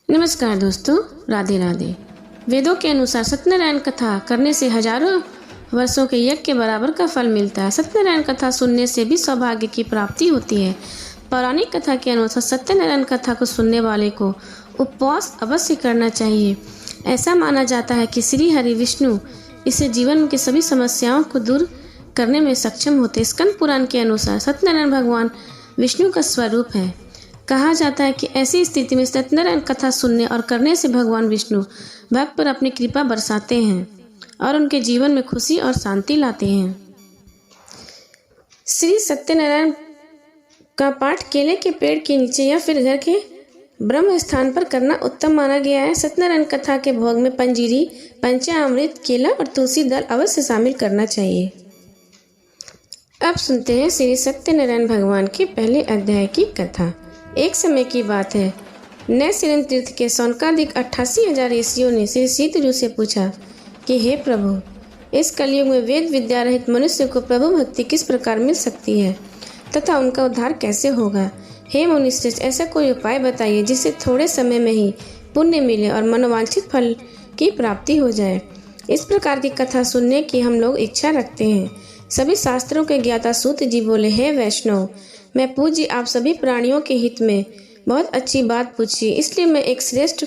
नमस्कार दोस्तों, राधे राधे। वेदों के अनुसार सत्यनारायण कथा करने से हजारों वर्षों के यज्ञ के बराबर का फल मिलता है। सत्यनारायण कथा सुनने से भी सौभाग्य की प्राप्ति होती है। पौराणिक कथा के अनुसार सत्यनारायण कथा को सुनने वाले को उपवास अवश्य करना चाहिए। ऐसा माना जाता है कि श्री हरि विष्णु इससे जीवन की सभी समस्याओं को दूर करने में सक्षम होते। स्कंद पुराण के अनुसार सत्यनारायण भगवान विष्णु का स्वरूप है। कहा जाता है कि ऐसी स्थिति में सत्यनारायण कथा सुनने और करने से भगवान विष्णु भक्त पर अपनी कृपा बरसाते हैं और उनके जीवन में खुशी और शांति लाते हैं। श्री सत्यनारायण का पाठ केले के पेड़ के नीचे या फिर घर के ब्रह्म स्थान पर करना उत्तम माना गया है। सत्यनारायण कथा के भोग में पंजीरी, पंचामृत, केला और तुलसी दल अवश्य शामिल करना चाहिए। अब सुनते हैं श्री सत्यनारायण भगवान के पहले अध्याय की कथा। एक समय की बात है, नैमिषारण्य तीर्थ के सौनकादिक 88,000 ऋषियों ने श्री सीतजू से पूछा कि हे प्रभु, इस कलयुग में वेद विद्या रहित मनुष्य को प्रभु भक्ति किस प्रकार मिल सकती है तथा उनका उद्धार कैसे होगा। हे मुनिश्रेष्ठ, ऐसा कोई उपाय बताइए जिससे थोड़े समय में ही पुण्य मिले और मनोवांछित फल की प्राप्ति हो जाए। इस प्रकार की कथा सुनने की हम लोग इच्छा रखते हैं। सभी शास्त्रों के ज्ञाता सूत जी बोले, हे वैष्णव, मैं पूज्य आप सभी प्राणियों के हित में बहुत अच्छी बात पूछी, इसलिए मैं एक श्रेष्ठ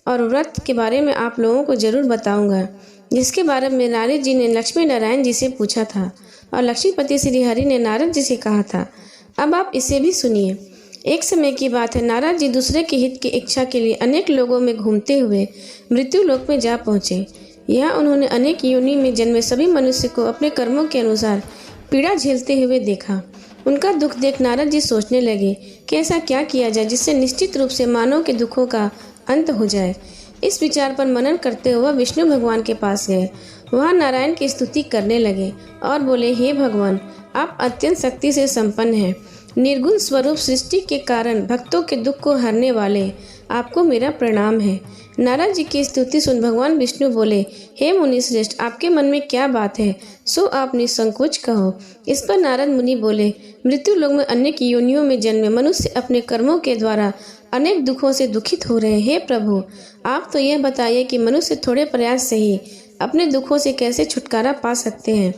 और व्रत के बारे में आप लोगों को जरूर बताऊंगा, जिसके बारे में नारद जी ने लक्ष्मी नारायण जी से पूछा था और लक्ष्मीपति श्री हरि ने नारद जी से कहा था। अब आप इसे भी सुनिए। एक समय की बात है, नारद जी दूसरे के हित की इच्छा के लिए अनेक लोगों में घूमते हुए मृत्यु लोक में जा पहुँचे। यहाँ उन्होंने अनेक योनि में जन्मे सभी मनुष्य को अपने कर्मों के अनुसार पीड़ा झेलते हुए देखा। उनका दुख देख नारद जी सोचने लगे कि ऐसा क्या किया जाए जिससे निश्चित रूप से मानव के दुखों का अंत हो जाए। इस विचार पर मनन करते हुए विष्णु भगवान के पास गए। वहाँ नारायण की स्तुति करने लगे और बोले, हे भगवान, आप अत्यंत शक्ति से संपन्न हैं। निर्गुण स्वरूप सृष्टि के कारण भक्तों के दुख को हरने वाले आपको मेरा प्रणाम है। नारद जी की स्तुति सुन भगवान विष्णु बोले, हे मुनि श्रेष्ठ, आपके मन में क्या बात है, सो आप निसंकोच कहो। इस पर नारद मुनि बोले, मृत्यु लोक में अनेक योनियों में जन्मे मनुष्य अपने कर्मों के द्वारा अनेक दुखों से दुखित हो रहे हैं। हे प्रभु, आप तो यह बताइए कि मनुष्य थोड़े प्रयास से ही अपने दुखों से कैसे छुटकारा पा सकते हैं।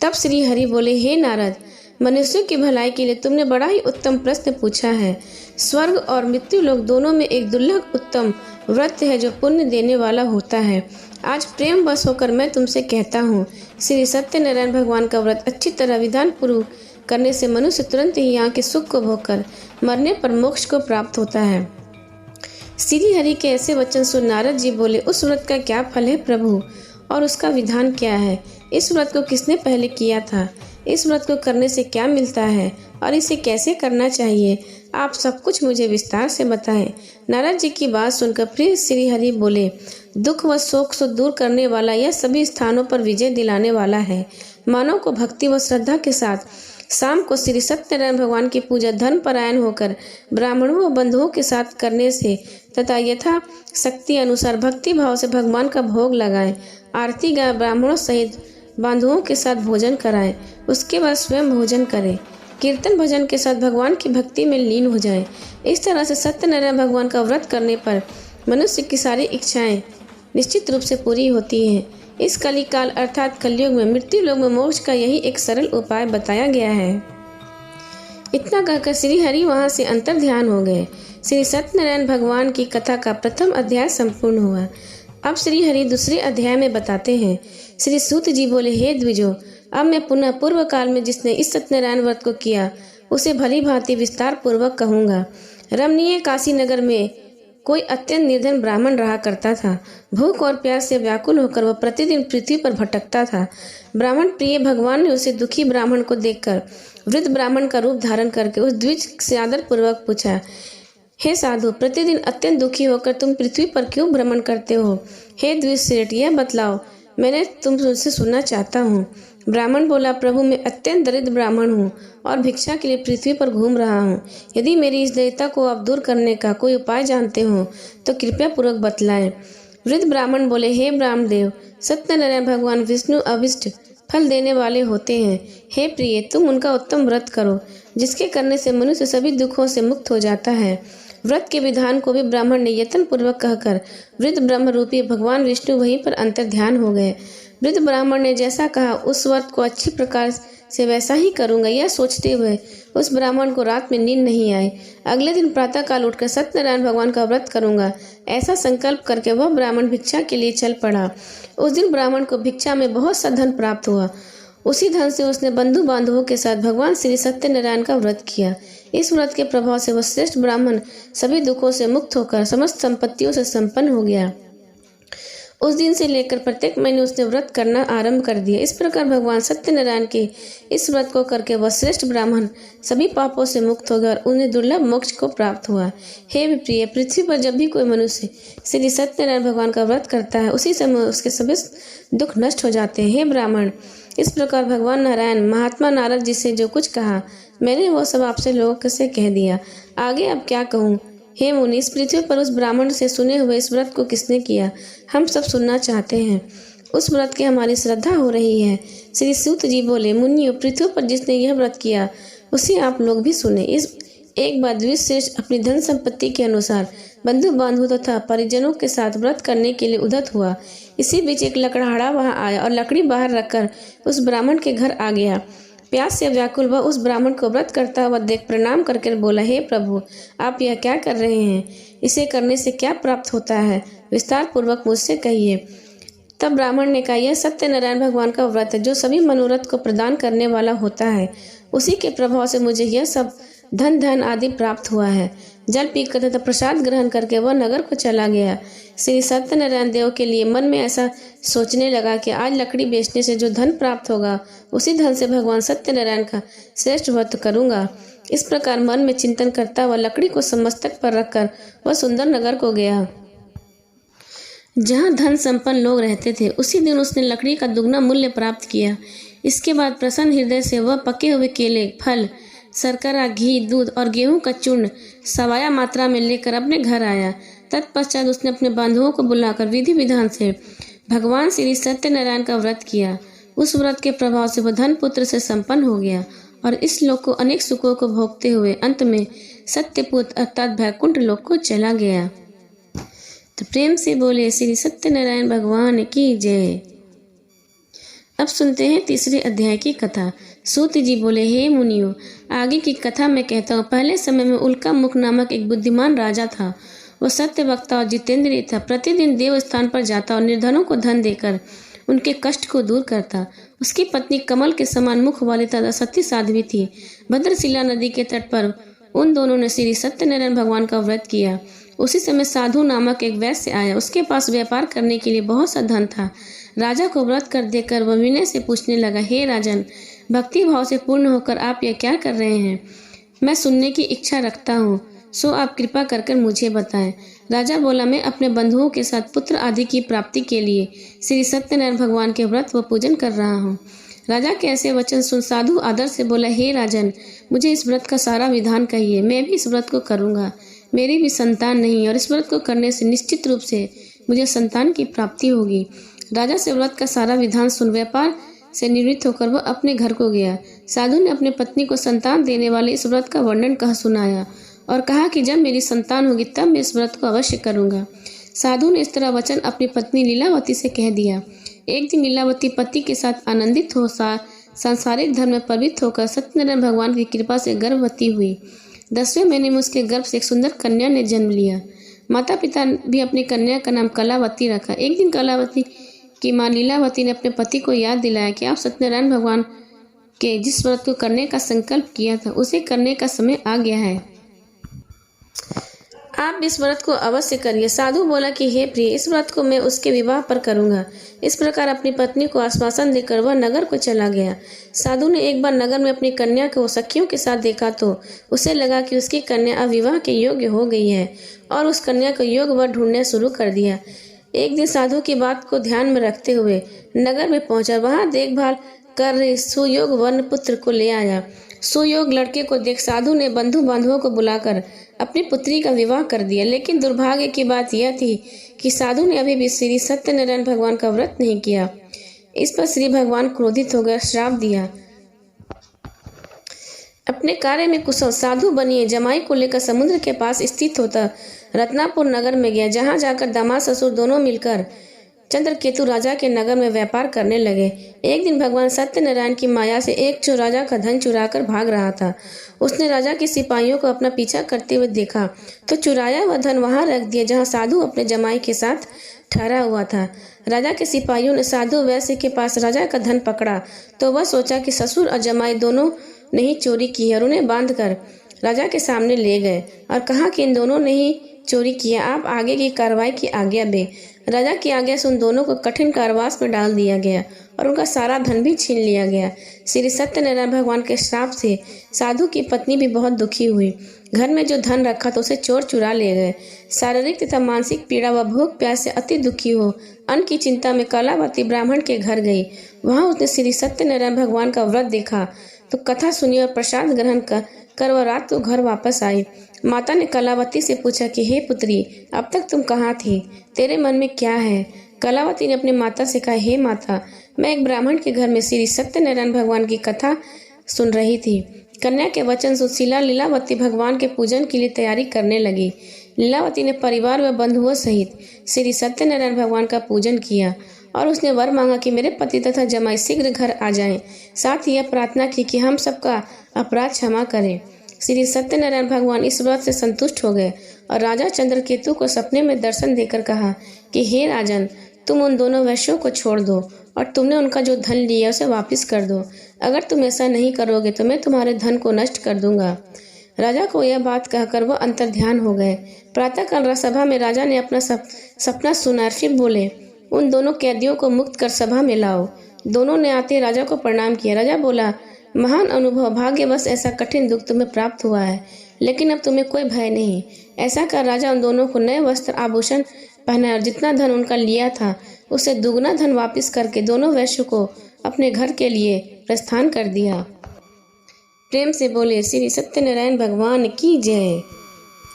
तब श्री हरि बोले, हे नारद, मनुष्यों की भलाई के लिए तुमने बड़ा ही उत्तम प्रश्न पूछा है। स्वर्ग और मृत्यु लोक दोनों में एक दुर्लभ उत्तम व्रत है जो पुण्य देने वाला होता है। आज प्रेम बस होकर मैं तुमसे कहता हूँ, श्री सत्यनारायण भगवान का व्रत अच्छी तरह विधान पूर्व करने से मनुष्य तुरंत ही यहाँ के सुख को भोगकर मरने पर मोक्ष को प्राप्त होता है। श्री हरि के ऐसे वचन सुन नारद जी बोले, उस व्रत का क्या फल है प्रभु, और उसका विधान क्या है? इस व्रत को किसने पहले किया था? इस व्रत को करने से क्या मिलता है और इसे कैसे करना चाहिए? आप सब कुछ मुझे विस्तार से बताएं। नारद जी की बात सुनकर प्रिय श्री हरि बोले, दुख व शोक से दूर करने वाला यह सभी स्थानों पर विजय दिलाने वाला है। मानव को भक्ति व श्रद्धा के साथ शाम को श्री सत्यनारायण भगवान की पूजा धर्म परायण होकर ब्राह्मणों व बंधुओं के साथ करने से तथा यथा शक्ति अनुसार भक्ति भाव से भगवान का भोग लगाएं, आरती गाय, ब्राह्मणों सहित बंधुओं के साथ भोजन कराएं, उसके बाद स्वयं भोजन करें, कीर्तन भजन के साथ भगवान की भक्ति में लीन हो जाएं। इस तरह से सत्यनारायण भगवान का व्रत करने पर मनुष्य की सारी इच्छाएं निश्चित रूप से पूरी होती हैं। इस कलिकाल अर्थात कलयुग में मृत्यु लोक में मोक्ष का यही एक सरल उपाय बताया गया है। इतना कहकर श्री हरि वहां से अंतर ध्यान हो गए। श्री सत्यनारायण भगवान की कथा का प्रथम अध्याय संपूर्ण हुआ। अब श्री हरि दूसरे अध्याय में बताते हैं। श्री सूत जी बोले, हे द्विजो, अब मैं पुनः पूर्व काल में जिसने इस सत्यनारायण व्रत को किया उसे भली भांति विस्तार पूर्वक कहूँगा। रमणीय काशी नगर में कोई अत्यंत निर्धन ब्राह्मण रहा करता था। भूख और प्यास से व्याकुल होकर वह प्रतिदिन पृथ्वी पर भटकता था। ब्राह्मण प्रिय भगवान ने उसे दुखी ब्राह्मण को देखकर वृद्ध ब्राह्मण का रूप धारण करके उस द्विज से आदर पूर्वक पूछा, हे साधु, प्रतिदिन अत्यंत दुखी होकर तुम पृथ्वी पर क्यों भ्रमण करते हो? हे द्विज श्रेष्ठ, यह बतलाओ, मैंने तुमसे सुनना चाहता हूँ। ब्राह्मण बोला, प्रभु, मैं अत्यंत दरिद्र ब्राह्मण हूँ और भिक्षा के लिए पृथ्वी पर घूम रहा हूँ। यदि मेरी इस दरिद्रता को आप दूर करने का कोई उपाय जानते हो तो कृपया पूर्वक बतलाएं। वृद्ध ब्राह्मण बोले, हे ब्राह्मणदेव, सत्यनारायण भगवान विष्णु अभिष्ट फल देने वाले होते हैं। हे प्रिय, तुम उनका उत्तम व्रत करो, जिसके करने से मनुष्य सभी दुखों से मुक्त हो जाता है। व्रत के विधान को भी ब्राह्मण ने यत्न पूर्वक कहकर वृद्ध ब्रह्म रूपी भगवान विष्णु वहीं पर अंतर ध्यान हो गए। वृद्ध ब्राह्मण ने जैसा कहा उस व्रत को अच्छी प्रकार से वैसा ही करूंगा, यह सोचते हुए उस ब्राह्मण को रात में नींद नहीं आई। अगले दिन प्रातःकाल उठकर सत्यनारायण भगवान का व्रत करूंगा, ऐसा संकल्प करके वह ब्राह्मण भिक्षा के लिए चल पड़ा। उस दिन ब्राह्मण को भिक्षा में बहुत सा धन प्राप्त हुआ। उसी धन से उसने बंधु बांधवों के साथ भगवान श्री सत्यनारायण का व्रत किया। इस व्रत के प्रभाव से वह श्रेष्ठ ब्राह्मण सभी दुखों से मुक्त होकर समस्त संपत्तियों से संपन्न हो गया। उस दिन से लेकर प्रत्येक महीने उसने व्रत करना आरंभ कर दिया। इस प्रकार भगवान सत्यनारायण के इस व्रत को करके वह श्रेष्ठ ब्राह्मण सभी पापों से मुक्त हो गया और उन्हें दुर्लभ मोक्ष को प्राप्त हुआ। हे प्रिय, पृथ्वी पर जब भी कोई मनुष्य श्री सत्यनारायण भगवान का व्रत करता है उसी समय उसके सभी दुख नष्ट हो जाते हैं। हे ब्राह्मण, इस प्रकार भगवान नारायण महात्मा नारद जी से जो कुछ कहा मैंने वो सब आपसे लोगों से कह दिया। आगे अब क्या कहूँ? हे मुनि, इस पृथ्वी पर उस ब्राह्मण से सुने हुए इस व्रत को किसने किया, हम सब सुनना चाहते हैं। उस व्रत की हमारी श्रद्धा हो रही है। श्री सूत जी बोले, मुनियों, पृथ्वी पर जिसने यह व्रत किया उसे आप लोग भी सुने। इस एक बार द्विश्रेष्ठ अपनी धन संपत्ति के अनुसार बंधु बांधु तथा परिजनों के साथ व्रत करने के लिए उद्यत हुआ। इसी बीच एक लकड़हारा वहां आया और लकड़ी बाहर रखकर उस ब्राह्मण के घर आ गया। प्यास से व्याकुल वह उस ब्राह्मण को व्रत करता हुआ देख प्रणाम करके बोला, हे प्रभु, आप यह क्या कर रहे हैं? इसे करने से क्या प्राप्त होता है? विस्तार पूर्वक मुझसे कहिए। तब ब्राह्मण ने कहा, यह सत्यनारायण भगवान का व्रत है जो सभी मनोरथ को प्रदान करने वाला होता है। उसी के प्रभाव से मुझे यह सब धन आदि प्राप्त हुआ है। जल पीकर तथा प्रसाद ग्रहण करके वह नगर को चला गया। श्री सत्यनारायण देव के लिए मन में ऐसा सोचने लगा कि आज लकड़ी बेचने से जो धन प्राप्त होगा उसी धन से भगवान सत्यनारायण का श्रेष्ठ व्रत करूंगा। इस प्रकार मन में चिंतन करता हुआ लकड़ी को मस्तक पर रखकर वह सुंदर नगर को गया जहाँ धन संपन्न लोग रहते थे। उसी दिन उसने लकड़ी का दुगना मूल्य प्राप्त किया। इसके बाद प्रसन्न हृदय से वह पके हुए केले, फल, शर्करा, घी, दूध और गेहूं का चूर्ण सवाया मात्रा में लेकर अपने घर आया। तत्पश्चात उसने अपने बांधवों को बुलाकर विधि विधान से भगवान श्री सत्यनारायण का व्रत किया। उस व्रत के प्रभाव से वह धन पुत्र से संपन्न हो गया और इस लोक को अनेक सुखों को भोगते हुए अंत में सत्यपुत्र अर्थात वैकुंठ लोक को चला गया। तो प्रेम से बोले श्री सत्यनारायण भगवान की जय। अब सुनते हैं तीसरे अध्याय की कथा। सूत जी बोले, हे मुनियों, आगे की कथा मैं कहता हूँ। पहले समय में उल्का मुख नामक एक बुद्धिमान राजा था। वह सत्य वक्ता और जितेंद्रिय था। प्रतिदिन देव स्थान पर जाता और निर्धनों को धन देकर उनके कष्ट को दूर करता। उसकी पत्नी कमल के समान मुख वाली तथा सती साध्वी थी। भद्रशिला नदी के तट पर उन दोनों ने श्री सत्यनारायण भगवान का व्रत किया। उसी समय साधु नामक एक वैश्य आया। उसके पास व्यापार करने के लिए बहुत सा धन था। राजा को व्रत कर देकर वह विनय से पूछने लगा, हे राजन, भक्ति भाव से पूर्ण होकर आप यह क्या कर रहे हैं? मैं सुनने की इच्छा रखता हूँ, सो आप कृपा कर मुझे बताएं। राजा बोला, मैं अपने बंधुओं के साथ पुत्र आदि की प्राप्ति के लिए श्री सत्यनारायण भगवान के व्रत व पूजन कर रहा हूँ। राजा के ऐसे वचन सुन साधु आदर से बोला, हे राजन, मुझे इस व्रत का सारा विधान कहिए। मैं भी इस व्रत को करूँगा। मेरी भी संतान नहीं और इस व्रत को करने से निश्चित रूप से मुझे संतान की प्राप्ति होगी। राजा से व्रत का सारा विधान सुन व्यापार से निवृत्त होकर वह अपने घर को गया। साधु ने अपने पत्नी को संतान देने वाले इस व्रत का वर्णन कह सुनाया और कहा कि जब मेरी संतान होगी तब मैं इस व्रत को अवश्य करूंगा। साधु ने इस तरह वचन अपनी पत्नी लीलावती से कह दिया। एक दिन लीलावती पति के साथ आनंदित हो सांसारिक धर्म में प्रवृत्त होकर सत्यनारायण भगवान की कृपा से गर्भवती हुई। 10वें महीने में उसके गर्भ से एक सुंदर कन्या ने जन्म लिया। माता पिता भी अपनी कन्या का नाम कलावती रखा। एक दिन कलावती की माँ लीलावती ने अपने पति को याद दिलाया कि आप सत्यनारायण भगवान के जिस व्रत को करने का संकल्प किया था उसे करने का समय आ गया है। आप इस व्रत को अवश्य करिए। साधु बोला कि हे प्रिय, इस व्रत को मैं उसके विवाह पर करूंगा। इस प्रकार अपनी पत्नी को आश्वासन देकर वह नगर को चला गया। साधु ने एक बार नगर में अपनी कन्या को सखियों के साथ देखा तो उसे लगा कि उसकी कन्या अब विवाह के योग्य हो गई है और उस कन्या को योग्य वर ढूंढना शुरू कर दिया। एक दिन साधु की बात को ध्यान में रखते हुए नगर में पहुंचा। वहां देखभाल कर रहे सुयोग वर्ण पुत्र को ले आया। सुयोग लड़के को देख साधु ने बंधु बांधवों को बुलाकर अपनी पुत्री का विवाह कर दिया। लेकिन दुर्भाग्य की बात यह थी कि साधु ने अभी भी श्री सत्यनारायण भगवान का व्रत नहीं किया। इस पर श्री भगवान क्रोधित होकर श्राप दिया। अपने कार्य में कुशल साधु बनिए जमाई को लेकर समुद्र के पास स्थित होता रत्नापुर नगर में गया, जहां जाकर दामाद ससुर दोनों मिलकर चंद्रकेतु राजा के नगर में व्यापार करने लगे। एक दिन भगवान सत्यनारायण की माया से एक चोर राजा का धन चुराकर भाग रहा था। उसने राजा के सिपाहियों को अपना पीछा करते हुए देखा तो चुराया हुआ धन वहां रख दिया जहां साधु अपने जमाई के साथ ठहरा हुआ था। राजा के सिपाहियों ने साधु वैश्य के पास राजा का धन पकड़ा तो वह सोचा कि ससुर और जमाई दोनों ने ही चोरी की है और उन्हें बांध कर राजा के सामने ले गए और कहा कि इन दोनों ने ही चोरी किया, आप आगे की कार्रवाई की आज्ञा दें। राजा की आज्ञा से उन दोनों को कठिन कारावास में डाल दिया गया और उनका सारा धन भी छीन लिया गया। श्री सत्यनारायण भगवान के श्राप से साधु की पत्नी भी बहुत दुखी हुई। घर में जो धन रखा तो उसे चोर चुरा ले गए। शारीरिक तथा मानसिक पीड़ा व भूख प्यास से अति दुखी हो अन्न की चिंता में कलावती ब्राह्मण के घर गई। वहां उसने श्री सत्यनारायण भगवान का व्रत देखा तो कथा सुनी और प्रसाद ग्रहण कर वह रात को घर वापस आई। माता ने कलावती से पूछा कि हे पुत्री, अब तक तुम कहाँ थी, तेरे मन में क्या है? कलावती ने अपनी माता से कहा, हे माता, मैं एक ब्राह्मण के घर में श्री सत्यनारायण भगवान की कथा सुन रही थी। कन्या के वचन सुशीला लीलावती भगवान के पूजन के लिए तैयारी करने लगी। लीलावती ने परिवार व बंधुओं सहित श्री सत्यनारायण भगवान का पूजन किया और उसने वर मांगा कि मेरे पति तथा जमाई शीघ्र घर आ जाएं। साथ ही यह प्रार्थना की कि हम सबका अपराध क्षमा करें। श्री सत्यनारायण भगवान इस व्रत से संतुष्ट हो गए और राजा चंद्रकेतु को सपने में दर्शन देकर कहा कि हे राजन, तुम उन दोनों वैश्यों को छोड़ दो और तुमने उनका जो धन लिया उसे वापस कर दो। अगर तुम ऐसा नहीं करोगे तो मैं तुम्हारे धन को नष्ट कर दूंगा। राजा को यह बात कहकर वह अंतर्ध्यान हो गए। प्रातःकाल सभा में राजा ने अपना सपना सुना, फिर बोले, उन दोनों कैदियों को मुक्त कर सभा में लाओ। दोनों ने आते राजा को प्रणाम किया। राजा बोला, महान अनुभव, भाग्यवश ऐसा कठिन दुख तुम्हें प्राप्त हुआ है, लेकिन अब तुम्हें कोई भय नहीं। ऐसा कर राजा उन दोनों को नए वस्त्र आभूषण पहनाए और जितना धन उनका लिया था उसे दुगना धन वापस करके दोनों वैश्यों को अपने घर के लिए प्रस्थान कर दिया। प्रेम से बोले श्री सत्यनारायण भगवान की जय।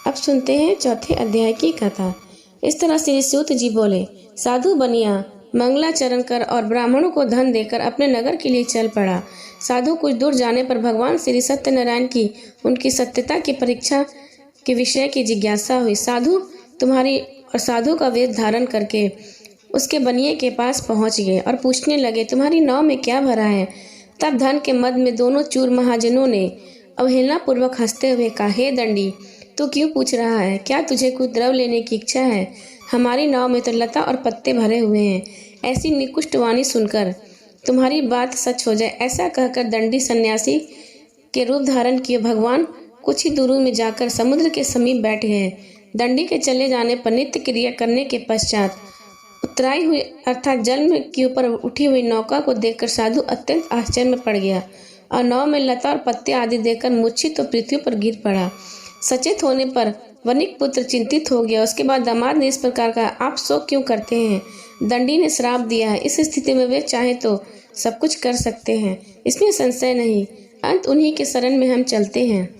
अब सुनते हैं चौथे अध्याय की कथा। इस तरह श्री सूत जी बोले, साधु बनिया मंगलाचरण कर और ब्राह्मणों को धन देकर अपने नगर के लिए चल पड़ा। साधु कुछ दूर जाने पर भगवान श्री सत्यनारायण की उनकी सत्यता की परीक्षा के विषय की जिज्ञासा हुई। साधु का वेश धारण करके उसके बनिए के पास पहुंच गए और पूछने लगे, तुम्हारी नाव में क्या भरा है? तब धन के मद में दोनों चूर महाजनों ने अवहेलना पूर्वक हंसते हुए कहा, हे दंडी, तू क्यों पूछ रहा है? क्या तुझे कुछ द्रव लेने की इच्छा है? हमारी नाव में तो लता और पत्ते भरे हुए हैं। ऐसी निकुष्ट वाणी सुनकर तुम्हारी बात सच हो जाए। ऐसा कहकर दंडी सन्यासी के रूप धारण किए भगवान कुछ ही दूर में जाकर समुद्र के समीप बैठ गए। दंडी के चले जाने पर नित्य क्रिया करने के पश्चात उतराई हुई अर्थात जल में के ऊपर उठी हुई नौका को देखकर साधु अत्यंत आश्चर्य में पड़ गया और नाव में लता और पत्ते आदि देखकर मूर्छित तो पृथ्वी पर गिर पड़ा। सचेत होने पर वनिक पुत्र चिंतित हो गया। उसके बाद दामाद ने इस प्रकार कहा, आप शोक क्यों करते हैं? दंडी ने श्राप दिया है। इस स्थिति में वे चाहे तो सब कुछ कर सकते हैं, इसमें संशय नहीं। अंत उन्हीं के शरण में हम चलते हैं,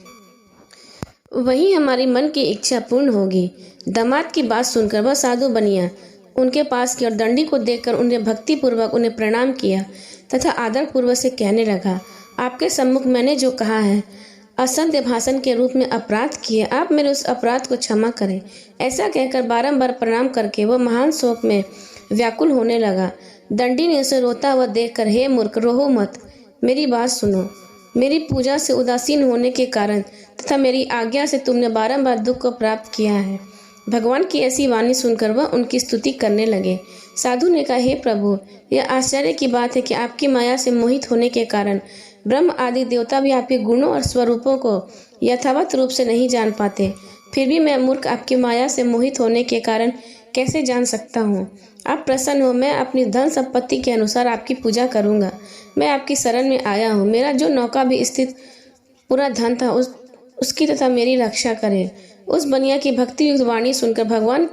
वही हमारी मन की इच्छा पूर्ण होगी। दामाद की बात सुनकर वह साधु बनिया उनके पास की और दंडी को देखकर उन्हें भक्ति पूर्वक उन्हें प्रणाम किया तथा आदर पूर्वक से कहने लगा, आपके सम्मुख मैंने जो कहा है असत्य भाषण के रूप में अपराध किए, आप मेरे उस अपराध को क्षमा करें। ऐसा कहकर बारंबार प्रणाम करके वह महान शोक में व्याकुल होने लगा। दंडी ने उसे रोता हुआ देखकर, हे मूर्ख, रोहो मत, मेरी बात सुनो। मेरी पूजा से उदासीन होने के कारण तथा मेरी आज्ञा से तुमने बारंबार दुख को प्राप्त किया है। भगवान की ऐसी वाणी सुनकर वह उनकी स्तुति करने लगे। साधु ने कहा, हे प्रभु, यह आश्चर्य की बात है कि आपकी माया से मोहित होने के कारण ब्रह्म आदि देवता भी आपके गुणों और स्वरूपों को यथावत रूप से नहीं जान पाते। फिर भी मैं मूर्ख आपकी माया से मोहित होने के कारण कैसे जान सकता हूँ? आप प्रसन्न हो, मैं अपनी धन संपत्ति के अनुसार आपकी पूजा करूँगा। मैं आपकी शरण में आया हूँ। मेरा जो नौका भी स्थित पूरा धन था उसकी तथा मेरी रक्षा करें। उस बनिया की भक्ति युक्त वाणी सुनकर भगवान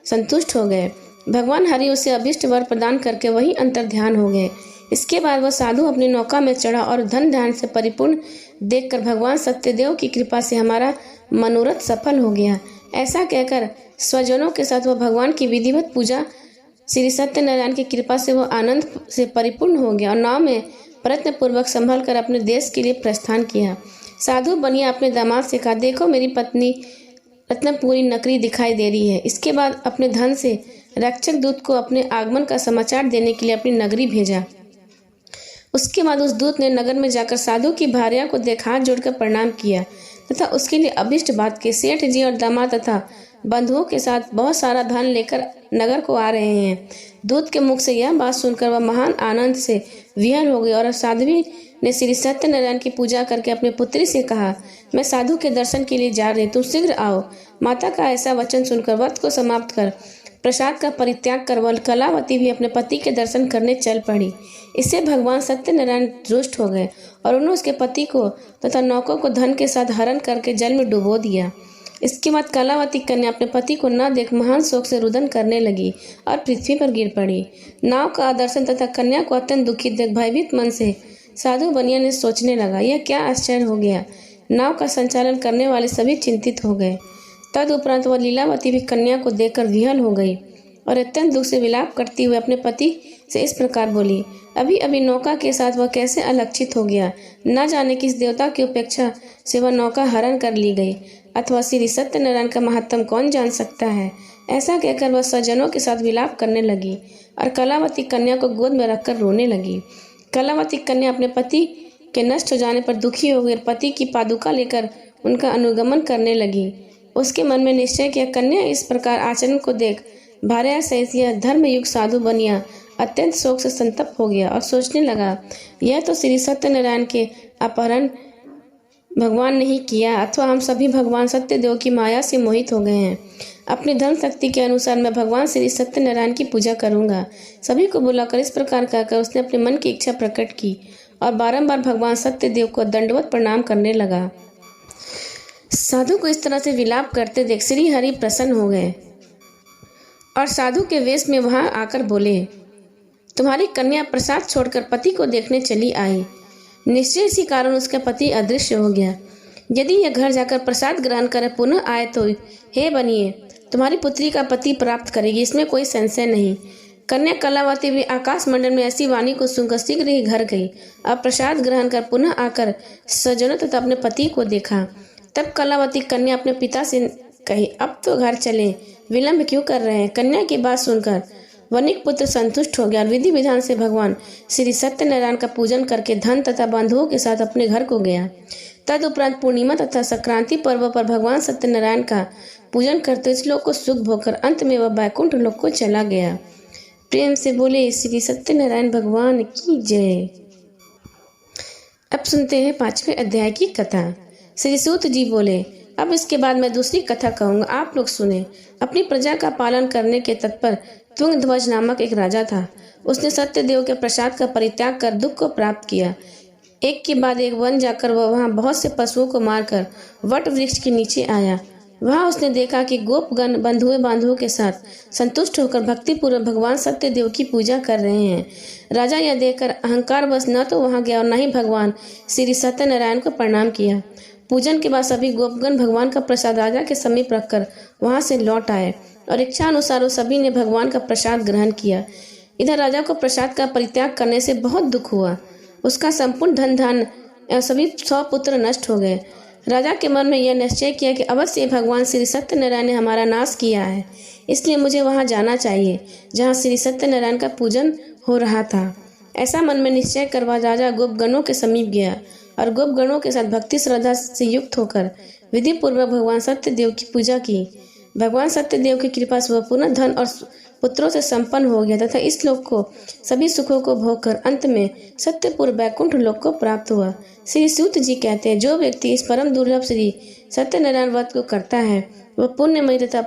संतुष्ट हो गए। भगवान हरि उसे अभिष्ट वर प्रदान करके वही अंतर्ध्यान हो गए। इसके बाद वह साधु अपनी नौका में चढ़ा और धन ध्यान से परिपूर्ण देखकर भगवान सत्यदेव की कृपा से हमारा मनोरथ सफल हो गया। ऐसा कहकर स्वजनों के साथ वह भगवान की विधिवत पूजा श्री सत्यनारायण की कृपा से वह आनंद से परिपूर्ण हो गया और नाव में प्रयत्न पूर्वक संभल कर अपने देश के लिए प्रस्थान किया। साधु बनिया अपने दामाद से कहा, देखो मेरी पत्नी रत्नपुरी नकली दिखाई दे रही है। इसके बाद अपने धन से रक्षक दूत को अपने आगमन का समाचार देने के लिए अपनी नगरी भेजा। उसके बाद उस दूत ने नगर में जाकर साधु की भार्या को देखा, हाथ जोड़कर प्रणाम किया तथा उसके लिए अभिष्ट बात की। सेठ जी और दामाद तथा बंधुओं के साथ बहुत सारा धन लेकर नगर को आ रहे हैं। दूत के मुख से यह बात सुनकर वह महान आनंद से विहल हो गई और साध्वी ने श्री सत्यनारायण की पूजा करके अपनी पुत्री से कहा, मैं साधु के दर्शन के लिए जा रही, तुम शीघ्र आओ। माता का ऐसा वचन सुनकर व्रत को समाप्त कर प्रसाद का परित्याग कर वह कलावती भी अपने पति के दर्शन करने चल पड़ी। इससे भगवान सत्यनारायण रुष्ट हो गए और उन्होंने उसके पति को तथा नौकों को धन के साथ हरण करके जल में डुबो दिया। इसके बाद कलावती कन्या अपने पति को न देख महान शोक से रुदन करने लगी और पृथ्वी पर गिर पड़ी। नाव का दर्शन तथा कन्या को अत्यंत दुखित देख भयभीत मन से साधु बनिया ने सोचने लगा, यह क्या आश्चर्य हो गया। नाव का संचालन करने वाले सभी चिंतित हो गए। तदुपरांत वह लीलावती भी कन्या को देखकर विहल हो गई और अत्यंत दुख से विलाप करती हुए अपने पति से इस प्रकार बोली, अभी अभी नौका के साथ वह कैसे अलक्षित हो गया। न जाने किस देवता की उपेक्षा से वह नौका हरण कर ली गई, अथवा श्री सत्यनारायण का महात्म कौन जान सकता है। ऐसा कहकर वह सज्जनों के साथ विलाप करने लगी और कलावती कन्या को गोद में रखकर रोने लगी। कलावती कन्या अपने पति के नष्ट हो जाने पर दुखी हो गई और पति की पादुका लेकर उनका अनुगमन करने लगी। उसके मन में निश्चय किया, कन्या इस प्रकार आचरण को देख भार्या सहित यह धर्मयुक्त साधु बनिया अत्यंत शोक से संतप्त हो गया और सोचने लगा, यह तो श्री सत्यनारायण के अपहरण भगवान ने ही किया, अथवा हम सभी भगवान सत्यदेव की माया से मोहित हो गए हैं। अपनी धन शक्ति के अनुसार मैं भगवान श्री सत्यनारायण की पूजा करूंगा। सभी को बुलाकर इस प्रकार कहकर उसने अपने मन की इच्छा प्रकट की और बारंबार भगवान सत्यदेव को दंडवत प्रणाम करने लगा। साधु को इस तरह से विलाप करते देख श्री हरि प्रसन्न हो गए और साधु के वेश में वहां आकर बोले, तुम्हारी कन्या प्रसाद छोड़कर पति को देखने चली आई। निश्चय इसी कारण उसका पति अदृश्य हो गया। यदि यह घर जाकर प्रसाद ग्रहण कर पुनः आए तो हे बनिए, तुम्हारी पुत्री का पति प्राप्त करेगी, इसमें कोई संशय नहीं। कन्या कलावती भी आकाश मंडल में ऐसी वाणी को सुनकर शीघ्र ही घर गई। अब प्रसाद ग्रहण कर पुनः आकर सज्जनों तथा अपने पति को देखा। तब कलावती कन्या अपने पिता से कही, अब तो घर चलें, विलंब क्यों कर रहे हैं। कन्या की बात सुनकर वनिक पुत्र संतुष्ट हो गया और विधि विधान से भगवान श्री सत्यनारायण का पूजन करके धन तथा बंधुओं के साथ अपने घर को गया। तदुपरांत पूर्णिमा तथा संक्रांति पर्व पर भगवान सत्यनारायण का पूजन करते इस लोक को सुख भोगकर अंत में वह बैकुंठ लोक को चला गया। प्रेम से बोले श्री सत्यनारायण भगवान की जय। अब सुनते हैं 5वें अध्याय की कथा। श्री सूत जी बोले, अब इसके बाद मैं दूसरी कथा कहूँगा, आप लोग सुने। अपनी प्रजा का पालन करने के तत्पर तुंगध्वज नामक एक राजा था। उसने सत्यदेव के प्रसाद का परित्याग कर दुख को प्राप्त किया। एक के बाद एक वन जाकर वह वहाँ बहुत से पशुओं को मारकर वट वृक्ष के नीचे आया। वहाँ उसने देखा कि गोपगण बंधुओं के साथ संतुष्ट होकर भक्तिपूर्वक भगवान सत्यदेव की पूजा कर रहे हैं। राजा यह देखकर अहंकार बस न तो वहाँ गया और न ही भगवान श्री सत्यनारायण को प्रणाम किया। पूजन के बाद सभी गोपगण भगवान का प्रसाद राजा के समीप रखकर वहाँ से लौट आए और इच्छा अनुसार सभी ने भगवान का प्रसाद ग्रहण किया। इधर राजा को प्रसाद का परित्याग करने से बहुत दुख हुआ। उसका संपूर्ण धन धान एवं सभी 100 पुत्र नष्ट हो गए। राजा के मन में यह निश्चय किया कि अवश्य भगवान श्री सत्यनारायण ने हमारा नाश किया है, इसलिए मुझे वहां जाना चाहिए जहां श्री सत्यनारायण का पूजन हो रहा था। ऐसा मन में निश्चय करवा राजा गोपगणों के समीप गया और गोपगणों के साथ भक्ति श्रद्धा से युक्त होकर विधि पूर्वक भगवान सत्यदेव की पूजा की। भगवान सत्यदेव की कृपा से वह पुनः धन और पुत्रों से संपन्न हो गया तथा इस लोक को सभी सुखों को भोगकर अंत में सत्यपुर बैकुंठ लोक को प्राप्त हुआ। श्री सूत जी कहते हैं, जो व्यक्ति इस परम दुर्लभ श्री सत्यनारायण व्रत को करता है वह पुण्यमयी तथा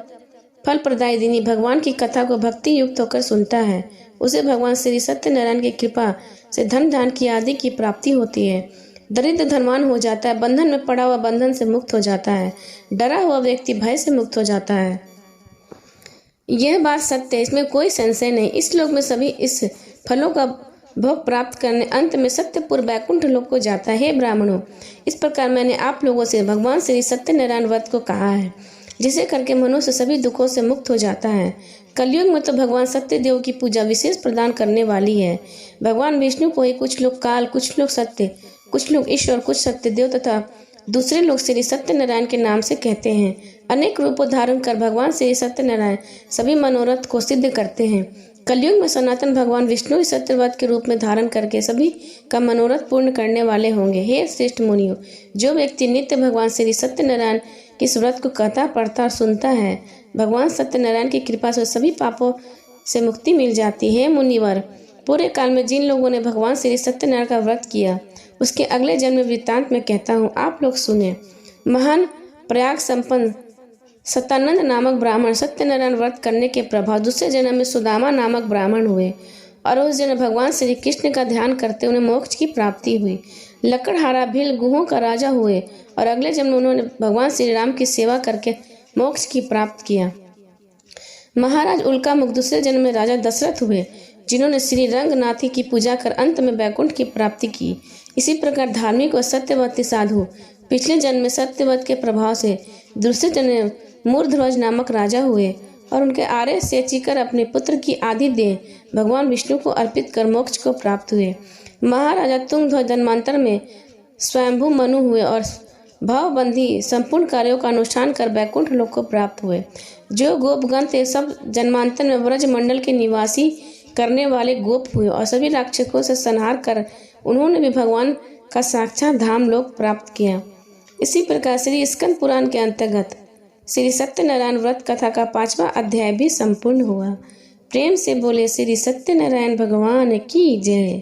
फल प्रदायी दिनी भगवान की कथा को भक्ति युक्त होकर सुनता है, उसे भगवान श्री सत्यनारायण की कृपा से धन धान की आदि की प्राप्ति होती है। दरिद्र धनवान हो जाता है, बंधन में पड़ा हुआ बंधन से मुक्त हो जाता है, डरा हुआ व्यक्ति भय से मुक्त हो जाता है। यह बात सत्य है, इसमें कोई संशय नहीं। इस लोक में सभी इस फलों का भोग प्राप्त करने अंत में सत्यपुर बैकुंठ लोक को जाता है। हे ब्राह्मणों, इस प्रकार मैंने आप लोगों से भगवान श्री सत्यनारायण व्रत को कहा है, जिसे करके मनुष्य सभी दुखों से मुक्त हो जाता है। कलयुग में तो भगवान सत्यदेव की पूजा विशेष प्रदान करने वाली है। भगवान विष्णु को ही कुछ लोग काल, कुछ लोग सत्य, कुछ लोग ईश्वर, कुछ सत्यदेव तथा दूसरे लोग श्री सत्यनारायण के नाम से कहते हैं। अनेक रूपों धारण कर भगवान श्री सत्यनारायण सभी मनोरथ को सिद्ध करते हैं। कलयुग में सनातन भगवान विष्णु इस सत्यव्रत के रूप में धारण करके सभी का मनोरथ पूर्ण करने वाले होंगे। हे श्रेष्ठ मुनियों, जो व्यक्ति नित्य भगवान श्री सत्यनारायण की इस व्रत को कहता, पढ़ता और सुनता है, भगवान सत्यनारायण की कृपा से सभी पापों से मुक्ति मिल जाती है। मुनिवर, पूरे काल में जिन लोगों ने भगवान श्री सत्यनारायण का व्रत किया, उसके अगले जन्म में वृत्तांत में कहता हूँ, आप लोग सुने। महान प्रयाग संपन्न सतानंद नामक ब्राह्मण सत्यनारायण व्रत करने के प्रभाव दूसरे जन्म में सुदामा नामक ब्राह्मण हुए और उस जन्म भगवान श्री कृष्ण का ध्यान करते उन्हें मोक्ष की प्राप्ति हुई। लकड़हारा भील गुहों का राजा हुए और अगले जन्म में उन्होंने भगवान श्री राम की सेवा करके मोक्ष की प्राप्त किया। महाराज उल्कामुख दूसरे जन्म में राजा दशरथ हुए, जिन्होंने श्री रंगनाथी की पूजा कर अंत में वैकुंठ की प्राप्ति की। इसी प्रकार धार्मिक व सत्यवती साधु पिछले जन्म में सत्यवत के प्रभाव से दूसरे जन्म में मूर्ध्वज नामक राजा हुए और उनके आर्य से चिकर अपने पुत्र की आदि देह भगवान विष्णु को अर्पित कर मोक्ष को प्राप्त हुए। महाराजा तुंगध्वज जन्मांतर में स्वयंभू मनु हुए और भावबंधी संपूर्ण कार्यों का अनुष्ठान कर वैकुंठ लोक को प्राप्त हुए। जो गोपगण थे सब जन्मांतर में ब्रज मंडल के निवासी करने वाले गोप हुए और सभी राक्षसों से संहार कर उन्होंने भी भगवान का साक्षात धाम लोक प्राप्त किया। इसी प्रकार श्री स्कंद पुराण के अंतर्गत श्री सत्यनारायण व्रत कथा का 5वां अध्याय भी संपूर्ण हुआ। प्रेम से बोले श्री सत्यनारायण भगवान की जय।